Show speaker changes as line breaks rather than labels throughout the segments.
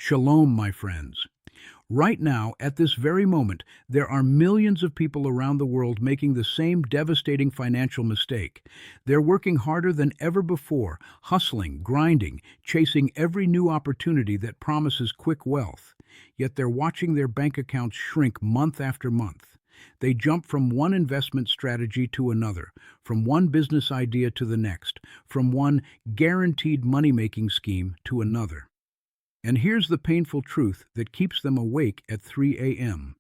Shalom, my friends. Right now, at this very moment, there are millions of people around the world making the same devastating financial mistake. They're working harder than ever before, hustling, grinding, chasing every new opportunity that promises quick wealth. Yet they're watching their bank accounts shrink month after month. They jump from one investment strategy to another, from one business idea to the next, from one guaranteed money-making scheme to another. And here's the painful truth that keeps them awake at 3 a.m.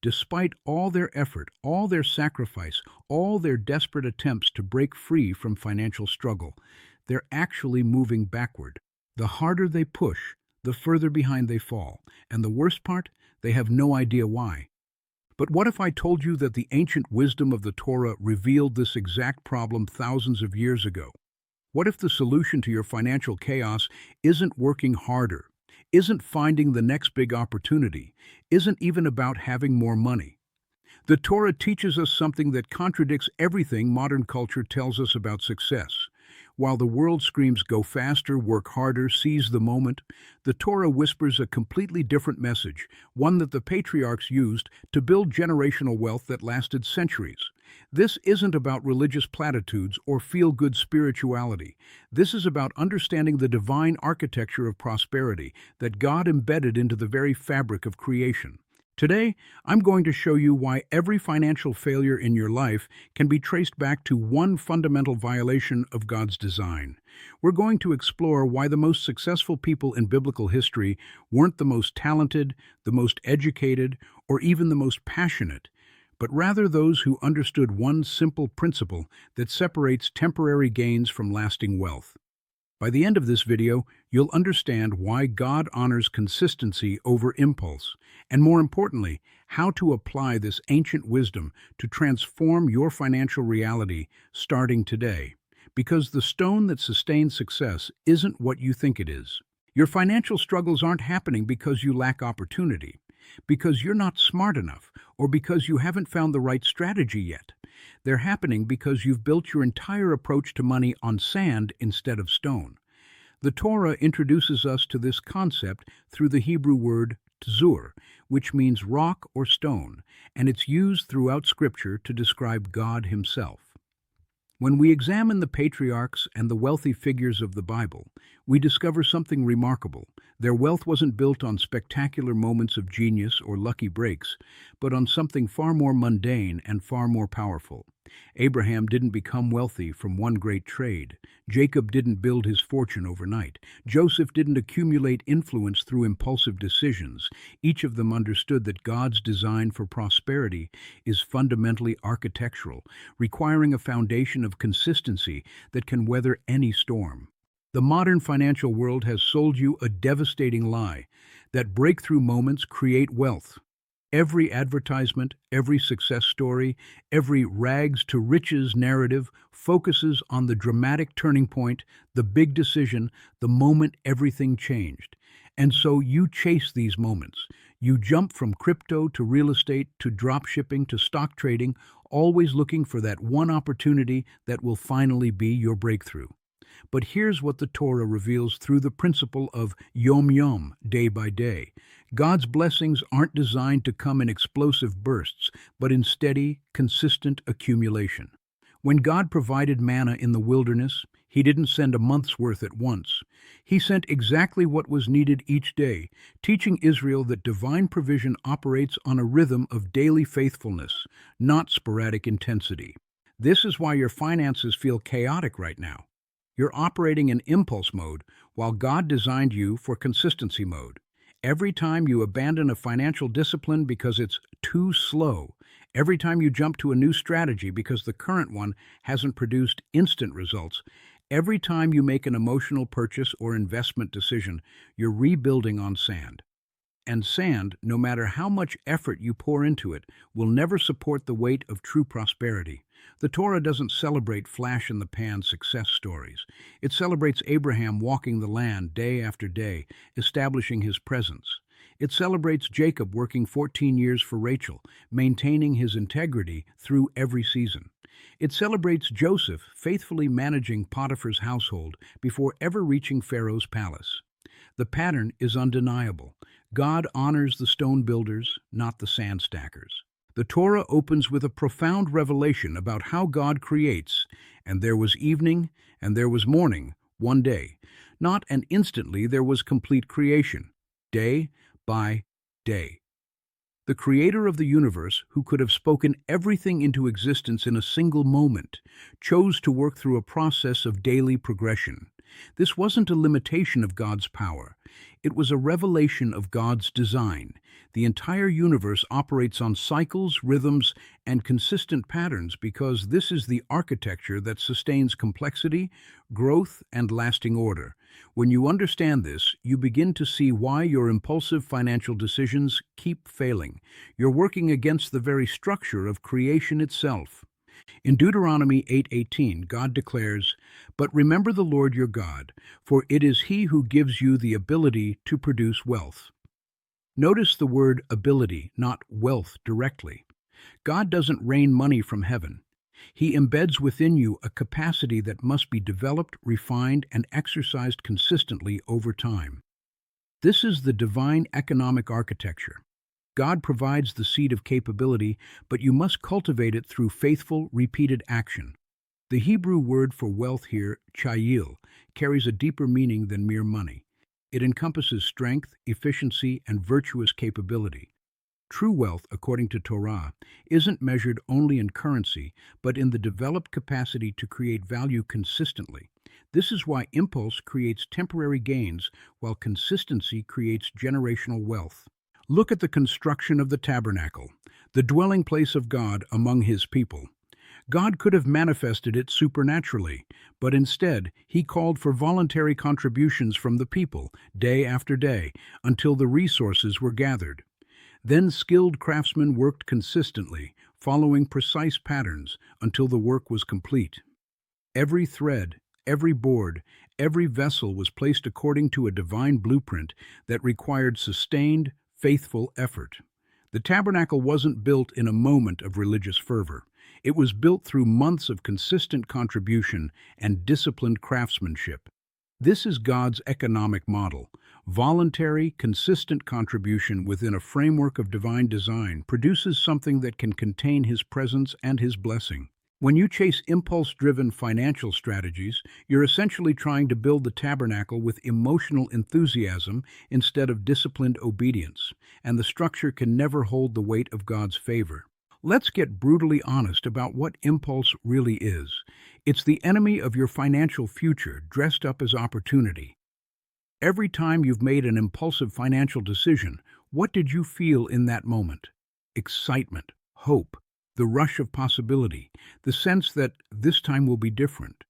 Despite all their effort, all their sacrifice, all their desperate attempts to break free from financial struggle, they're actually moving backward. The harder they push, the further behind they fall. And the worst part, they have no idea why. But what if I told you that the ancient wisdom of the Torah revealed this exact problem thousands of years ago? What if the solution to your financial chaos isn't working harder, isn't finding the next big opportunity, isn't even about having more money? The Torah teaches us something that contradicts everything modern culture tells us about success. While the world screams, go faster, work harder, seize the moment, the Torah whispers a completely different message, one that the patriarchs used to build generational wealth that lasted centuries. This isn't about religious platitudes or feel-good spirituality. This is about understanding the divine architecture of prosperity that God embedded into the very fabric of creation. Today, I'm going to show you why every financial failure in your life can be traced back to one fundamental violation of God's design. We're going to explore why the most successful people in biblical history weren't the most talented, the most educated, or even the most passionate, but rather those who understood one simple principle that separates temporary gains from lasting wealth. By the end of this video, you'll understand why God honors consistency over impulse, and more importantly, how to apply this ancient wisdom to transform your financial reality starting today. Because the stone that sustains success isn't what you think it is. Your financial struggles aren't happening because you lack opportunity, because you're not smart enough, or because you haven't found the right strategy yet. They're happening because you've built your entire approach to money on sand instead of stone. The Torah introduces us to this concept through the Hebrew word tzur, which means rock or stone, and it's used throughout Scripture to describe God Himself. When we examine the patriarchs and the wealthy figures of the Bible, we discover something remarkable. Their wealth wasn't built on spectacular moments of genius or lucky breaks, but on something far more mundane and far more powerful. Abraham didn't become wealthy from one great trade. Jacob didn't build his fortune overnight. Joseph didn't accumulate influence through impulsive decisions. Each of them understood that God's design for prosperity is fundamentally architectural, requiring a foundation of consistency that can weather any storm. The modern financial world has sold you a devastating lie, that breakthrough moments create wealth. Every advertisement, every success story, every rags to riches narrative focuses on the dramatic turning point, the big decision, the moment everything changed. And so you chase these moments. You jump from crypto to real estate to drop shipping to stock trading, always looking for that one opportunity that will finally be your breakthrough. But here's what the Torah reveals through the principle of yom-yom, day by day. God's blessings aren't designed to come in explosive bursts, but in steady, consistent accumulation. When God provided manna in the wilderness, He didn't send a month's worth at once. He sent exactly what was needed each day, teaching Israel that divine provision operates on a rhythm of daily faithfulness, not sporadic intensity. This is why your finances feel chaotic right now. You're operating in impulse mode while God designed you for consistency mode. Every time you abandon a financial discipline because it's too slow, every time you jump to a new strategy because the current one hasn't produced instant results, every time you make an emotional purchase or investment decision, you're rebuilding on sand. And sand, no matter how much effort you pour into it, will never support the weight of true prosperity. The Torah doesn't celebrate flash-in-the-pan success stories. It celebrates Abraham walking the land day after day, establishing his presence. It celebrates Jacob working 14 years for Rachel, maintaining his integrity through every season. It celebrates Joseph faithfully managing Potiphar's household before ever reaching Pharaoh's palace. The pattern is undeniable. God honors the stone builders, not the sand stackers. The Torah opens with a profound revelation about how God creates, and there was evening, and there was morning, one day. Not and instantly there was complete creation, day by day. The creator of the universe, who could have spoken everything into existence in a single moment, chose to work through a process of daily progression. This wasn't a limitation of God's power. It was a revelation of God's design. The entire universe operates on cycles, rhythms, and consistent patterns because this is the architecture that sustains complexity, growth, and lasting order. When you understand this, you begin to see why your impulsive financial decisions keep failing. You're working against the very structure of creation itself. In Deuteronomy 8:18, God declares, "But remember the Lord your God, for it is He who gives you the ability to produce wealth." Notice the word ability, not wealth directly. God doesn't rain money from heaven. He embeds within you a capacity that must be developed, refined, and exercised consistently over time. This is the divine economic architecture. God provides the seed of capability, but you must cultivate it through faithful, repeated action. The Hebrew word for wealth here, chayil, carries a deeper meaning than mere money. It encompasses strength, efficiency, and virtuous capability. True wealth, according to Torah, isn't measured only in currency, but in the developed capacity to create value consistently. This is why impulse creates temporary gains, while consistency creates generational wealth. Look at the construction of the tabernacle, the dwelling place of God among His people. God could have manifested it supernaturally, but instead He called for voluntary contributions from the people, day after day, until the resources were gathered. Then skilled craftsmen worked consistently, following precise patterns, until the work was complete. Every thread, every board, every vessel was placed according to a divine blueprint that required sustained, faithful effort. The tabernacle wasn't built in a moment of religious fervor. It was built through months of consistent contribution and disciplined craftsmanship. This is God's economic model. Voluntary, consistent contribution within a framework of divine design produces something that can contain His presence and His blessing. When you chase impulse-driven financial strategies, you're essentially trying to build the tabernacle with emotional enthusiasm instead of disciplined obedience, and the structure can never hold the weight of God's favor. Let's get brutally honest about what impulse really is. It's the enemy of your financial future dressed up as opportunity. Every time you've made an impulsive financial decision, what did you feel in that moment? Excitement, hope, the rush of possibility, the sense that this time will be different.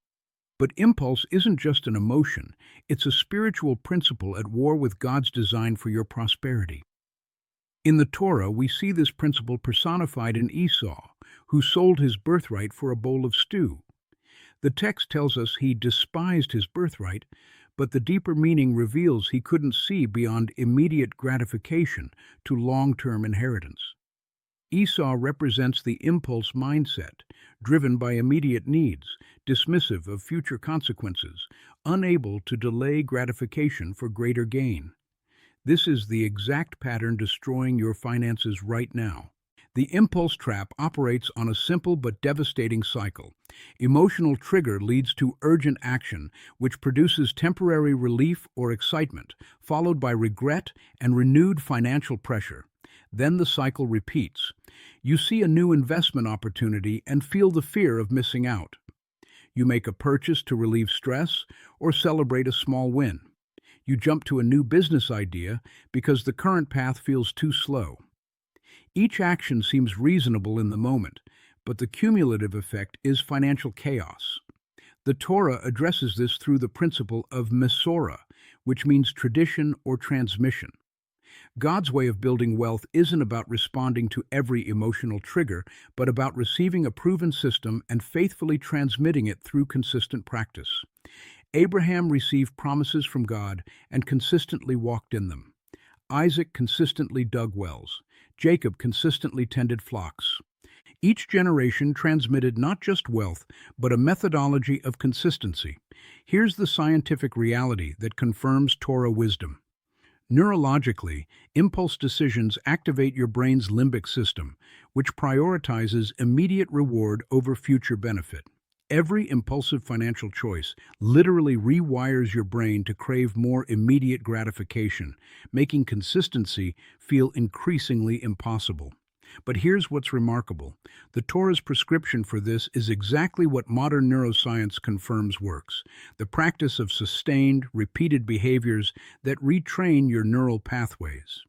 But impulse isn't just an emotion, it's a spiritual principle at war with God's design for your prosperity. In the Torah, we see this principle personified in Esau, who sold his birthright for a bowl of stew. The text tells us he despised his birthright, but the deeper meaning reveals he couldn't see beyond immediate gratification to long-term inheritance. Esau represents the impulse mindset, driven by immediate needs, dismissive of future consequences, unable to delay gratification for greater gain. This is the exact pattern destroying your finances right now. The impulse trap operates on a simple but devastating cycle. Emotional trigger leads to urgent action, which produces temporary relief or excitement, followed by regret and renewed financial pressure. Then the cycle repeats. You see a new investment opportunity and feel the fear of missing out. You make a purchase to relieve stress or celebrate a small win. You jump to a new business idea because the current path feels too slow. Each action seems reasonable in the moment, but the cumulative effect is financial chaos. The Torah addresses this through the principle of Mesorah, which means tradition or transmission. God's way of building wealth isn't about responding to every emotional trigger, but about receiving a proven system and faithfully transmitting it through consistent practice. Abraham received promises from God and consistently walked in them. Isaac consistently dug wells. Jacob consistently tended flocks. Each generation transmitted not just wealth, but a methodology of consistency. Here's the scientific reality that confirms Torah wisdom. Neurologically, impulse decisions activate your brain's limbic system, which prioritizes immediate reward over future benefit. Every impulsive financial choice literally rewires your brain to crave more immediate gratification, making consistency feel increasingly impossible. But here's what's remarkable. The Torah's prescription for this is exactly what modern neuroscience confirms works: the practice of sustained, repeated behaviors that retrain your neural pathways.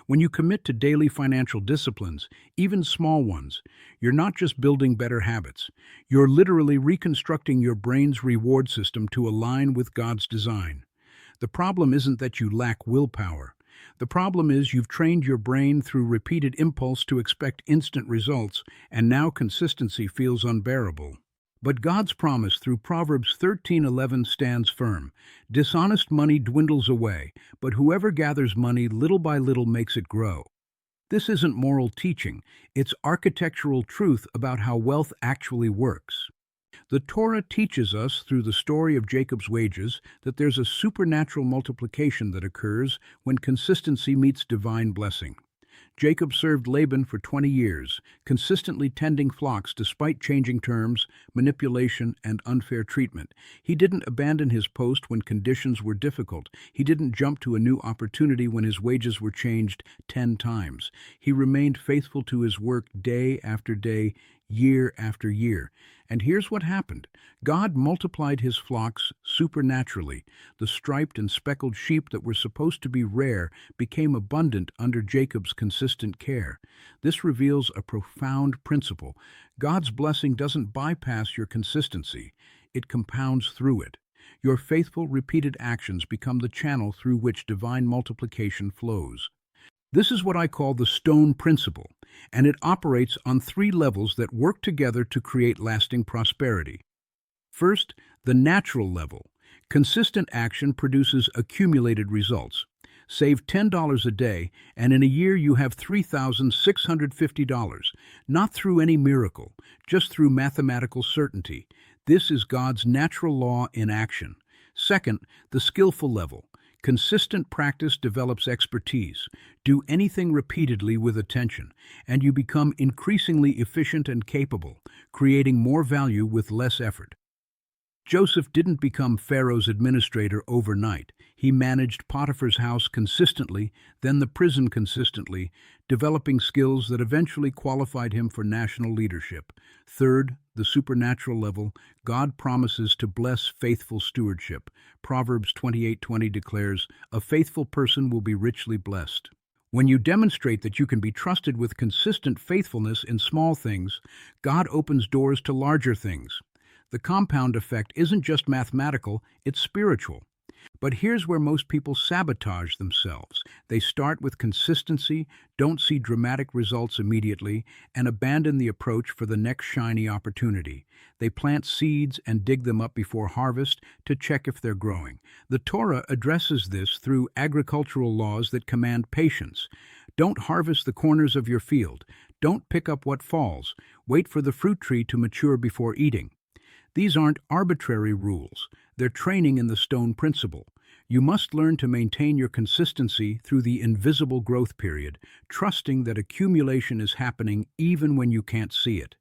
When you commit to daily financial disciplines, even small ones, you're not just building better habits. You're literally reconstructing your brain's reward system to align with God's design. The problem isn't that you lack willpower. The problem is you've trained your brain through repeated impulse to expect instant results, and now consistency feels unbearable. But God's promise through Proverbs 13:11 stands firm. Dishonest money dwindles away, but whoever gathers money little by little makes it grow. This isn't moral teaching, it's architectural truth about how wealth actually works. The Torah teaches us through the story of Jacob's wages that there's a supernatural multiplication that occurs when consistency meets divine blessing. Jacob served Laban for 20 years, consistently tending flocks despite changing terms, manipulation, and unfair treatment. He didn't abandon his post when conditions were difficult. He didn't jump to a new opportunity when his wages were changed 10 times. He remained faithful to his work day after day, year after year. And here's what happened. God multiplied his flocks supernaturally. The striped and speckled sheep that were supposed to be rare became abundant under Jacob's consistent care. This reveals a profound principle. God's blessing doesn't bypass your consistency. It compounds through it. Your faithful, repeated actions become the channel through which divine multiplication flows. This is what I call the stone principle, and it operates on 3 levels that work together to create lasting prosperity. First, the natural level. Consistent action produces accumulated results. Save $10 a day, and in a year you have $3,650, not through any miracle, just through mathematical certainty. This is God's natural law in action. Second, the skillful level. Consistent practice develops expertise. Do anything repeatedly with attention, and you become increasingly efficient and capable, creating more value with less effort. Joseph didn't become Pharaoh's administrator overnight. He managed Potiphar's house consistently, then the prison consistently, developing skills that eventually qualified him for national leadership. Third, the supernatural level. God promises to bless faithful stewardship. Proverbs 28:20 declares, "A faithful person will be richly blessed." When you demonstrate that you can be trusted with consistent faithfulness in small things, God opens doors to larger things. The compound effect isn't just mathematical, it's spiritual. But here's where most people sabotage themselves. They start with consistency, don't see dramatic results immediately, and abandon the approach for the next shiny opportunity. They plant seeds and dig them up before harvest to check if they're growing. The Torah addresses this through agricultural laws that command patience. Don't harvest the corners of your field. Don't pick up what falls. Wait for the fruit tree to mature before eating. These aren't arbitrary rules. They're training in the stone principle. You must learn to maintain your consistency through the invisible growth period, trusting that accumulation is happening even when you can't see it.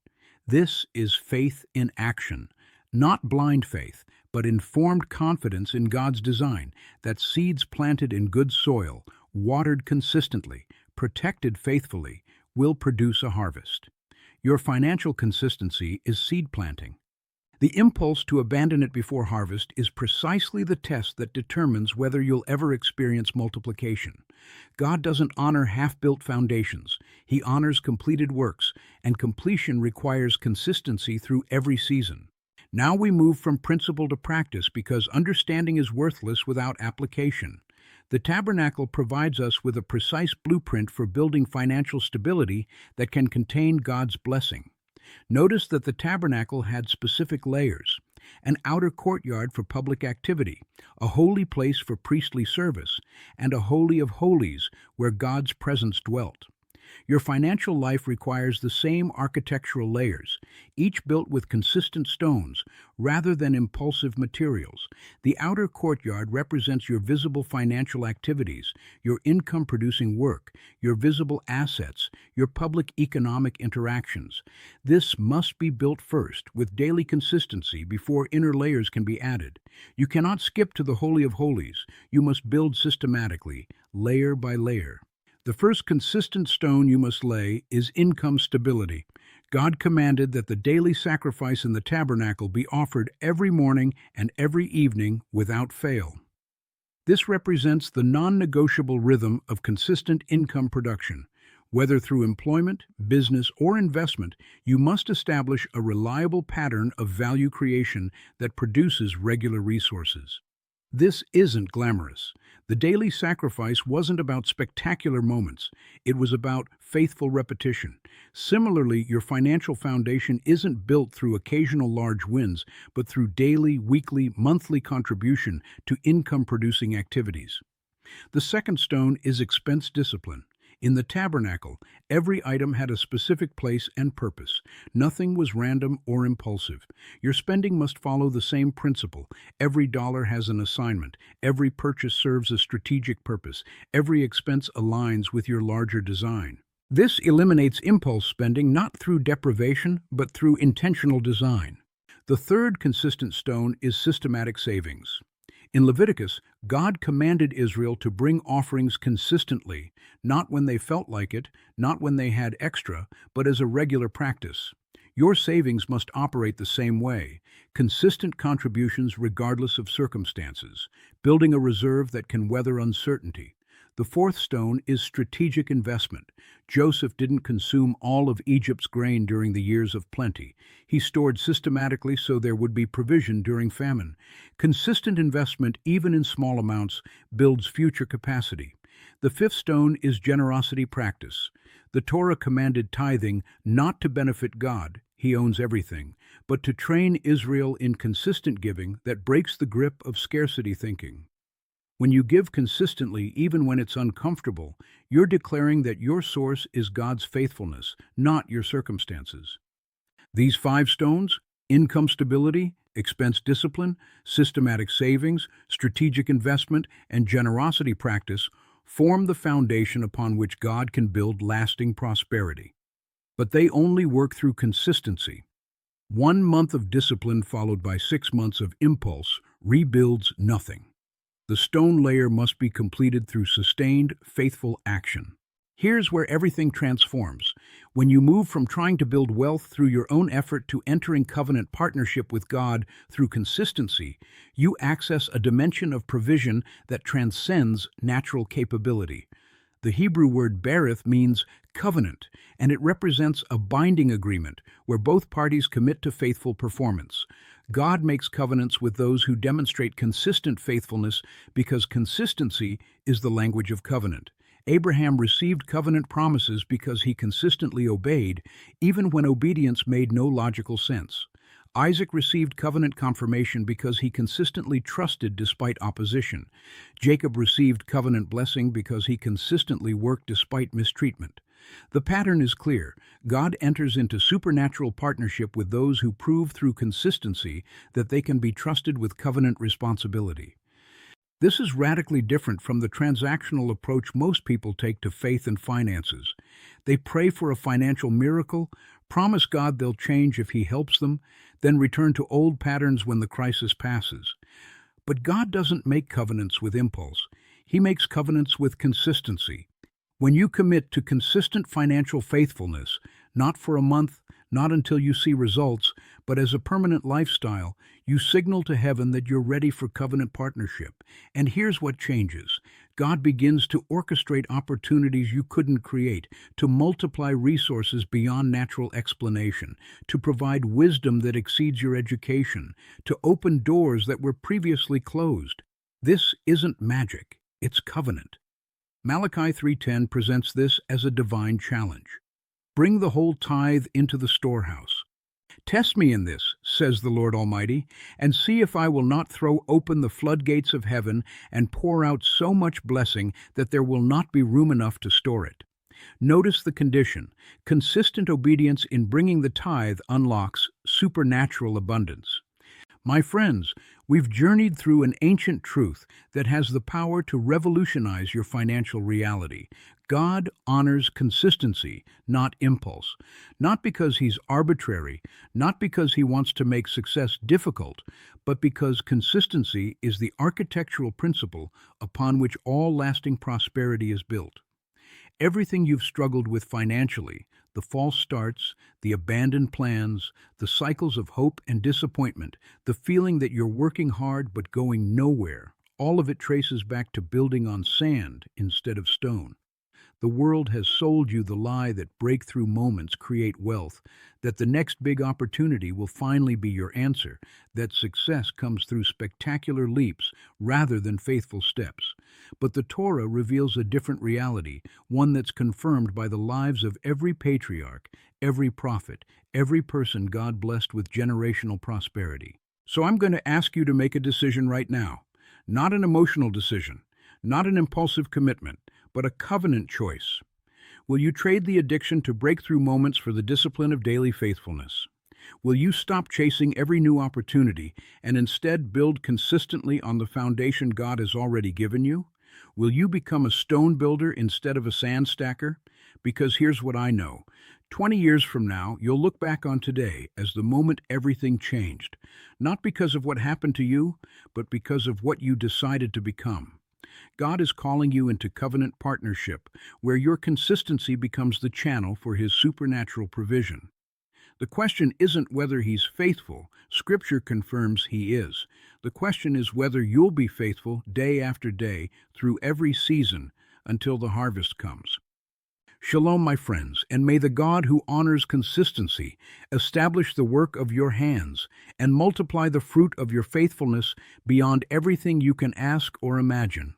This is faith in action. Not blind faith, but informed confidence in God's design, that seeds planted in good soil, watered consistently, protected faithfully, will produce a harvest. Your financial consistency is seed planting. The impulse to abandon it before harvest is precisely the test that determines whether you'll ever experience multiplication. God doesn't honor half-built foundations. He honors completed works, and completion requires consistency through every season. Now we move from principle to practice because understanding is worthless without application. The tabernacle provides us with a precise blueprint for building financial stability that can contain God's blessing. Notice that the tabernacle had specific layers: an outer courtyard for public activity, a holy place for priestly service, and a holy of holies where God's presence dwelt. Your financial life requires the same architectural layers, each built with consistent stones rather than impulsive materials. The outer courtyard represents your visible financial activities, your income-producing work, your visible assets, your public economic interactions. This must be built first, with daily consistency, before inner layers can be added. You cannot skip to the Holy of Holies. You must build systematically, layer by layer. The first consistent stone you must lay is income stability. God commanded that the daily sacrifice in the tabernacle be offered every morning and every evening without fail. This represents the non-negotiable rhythm of consistent income production. Whether through employment, business, or investment, you must establish a reliable pattern of value creation that produces regular resources. This isn't glamorous. The daily sacrifice wasn't about spectacular moments. It was about faithful repetition. Similarly, your financial foundation isn't built through occasional large wins, but through daily, weekly, monthly contribution to income-producing activities. The second stone is expense discipline. In the tabernacle, every item had a specific place and purpose. Nothing was random or impulsive. Your spending must follow the same principle. Every dollar has an assignment. Every purchase serves a strategic purpose. Every expense aligns with your larger design. This eliminates impulse spending not through deprivation, but through intentional design. The third consistent stone is systematic savings. In Leviticus, God commanded Israel to bring offerings consistently, not when they felt like it, not when they had extra, but as a regular practice. Your savings must operate the same way, consistent contributions regardless of circumstances, building a reserve that can weather uncertainty. The fourth stone is strategic investment. Joseph didn't consume all of Egypt's grain during the years of plenty. He stored systematically so there would be provision during famine. Consistent investment, even in small amounts, builds future capacity. The fifth stone is generosity practice. The Torah commanded tithing not to benefit God, He owns everything, but to train Israel in consistent giving that breaks the grip of scarcity thinking. When you give consistently, even when it's uncomfortable, you're declaring that your source is God's faithfulness, not your circumstances. These 5 stones, income stability, expense discipline, systematic savings, strategic investment, and generosity practice, form the foundation upon which God can build lasting prosperity. But they only work through consistency. 1 month of discipline followed by 6 months of impulse rebuilds nothing. The stone layer must be completed through sustained, faithful action. Here's where everything transforms. When you move from trying to build wealth through your own effort to entering covenant partnership with God through consistency, you access a dimension of provision that transcends natural capability. The Hebrew word berith means covenant, and it represents a binding agreement where both parties commit to faithful performance. God makes covenants with those who demonstrate consistent faithfulness because consistency is the language of covenant. Abraham received covenant promises because he consistently obeyed, even when obedience made no logical sense. Isaac received covenant confirmation because he consistently trusted despite opposition. Jacob received covenant blessing because he consistently worked despite mistreatment. The pattern is clear. God enters into supernatural partnership with those who prove through consistency that they can be trusted with covenant responsibility. This is radically different from the transactional approach most people take to faith and finances. They pray for a financial miracle, promise God they'll change if He helps them, then return to old patterns when the crisis passes. But God doesn't make covenants with impulse. He makes covenants with consistency. When you commit to consistent financial faithfulness, not for a month, not until you see results, but as a permanent lifestyle, you signal to heaven that you're ready for covenant partnership. And here's what changes. God begins to orchestrate opportunities you couldn't create, to multiply resources beyond natural explanation, to provide wisdom that exceeds your education, to open doors that were previously closed. This isn't magic, it's covenant. Malachi 3:10 presents this as a divine challenge. Bring the whole tithe into the storehouse. Test me in this, says the Lord Almighty, and see if I will not throw open the floodgates of heaven and pour out so much blessing that there will not be room enough to store it. Notice the condition. Consistent obedience in bringing the tithe unlocks supernatural abundance. My friends, we've journeyed through an ancient truth that has the power to revolutionize your financial reality. God honors consistency, not impulse. Not because he's arbitrary, not because he wants to make success difficult, but because consistency is the architectural principle upon which all lasting prosperity is built. Everything you've struggled with financially, the false starts, the abandoned plans, the cycles of hope and disappointment, the feeling that you're working hard but going nowhere, all of it traces back to building on sand instead of stone. The world has sold you the lie that breakthrough moments create wealth, that the next big opportunity will finally be your answer, that success comes through spectacular leaps rather than faithful steps. But the Torah reveals a different reality, one that's confirmed by the lives of every patriarch, every prophet, every person God blessed with generational prosperity. So I'm going to ask you to make a decision right now. Not an emotional decision, not an impulsive commitment, but a covenant choice. Will you trade the addiction to breakthrough moments for the discipline of daily faithfulness? Will you stop chasing every new opportunity and instead build consistently on the foundation God has already given you? Will you become a stone builder instead of a sand stacker? Because here's what I know. 20 years from now, you'll look back on today as the moment everything changed. Not because of what happened to you, but because of what you decided to become. God is calling you into covenant partnership, where your consistency becomes the channel for his supernatural provision. The question isn't whether he's faithful. Scripture confirms he is. The question is whether you'll be faithful day after day through every season until the harvest comes. Shalom, my friends, and may the God who honors consistency establish the work of your hands and multiply the fruit of your faithfulness beyond everything you can ask or imagine.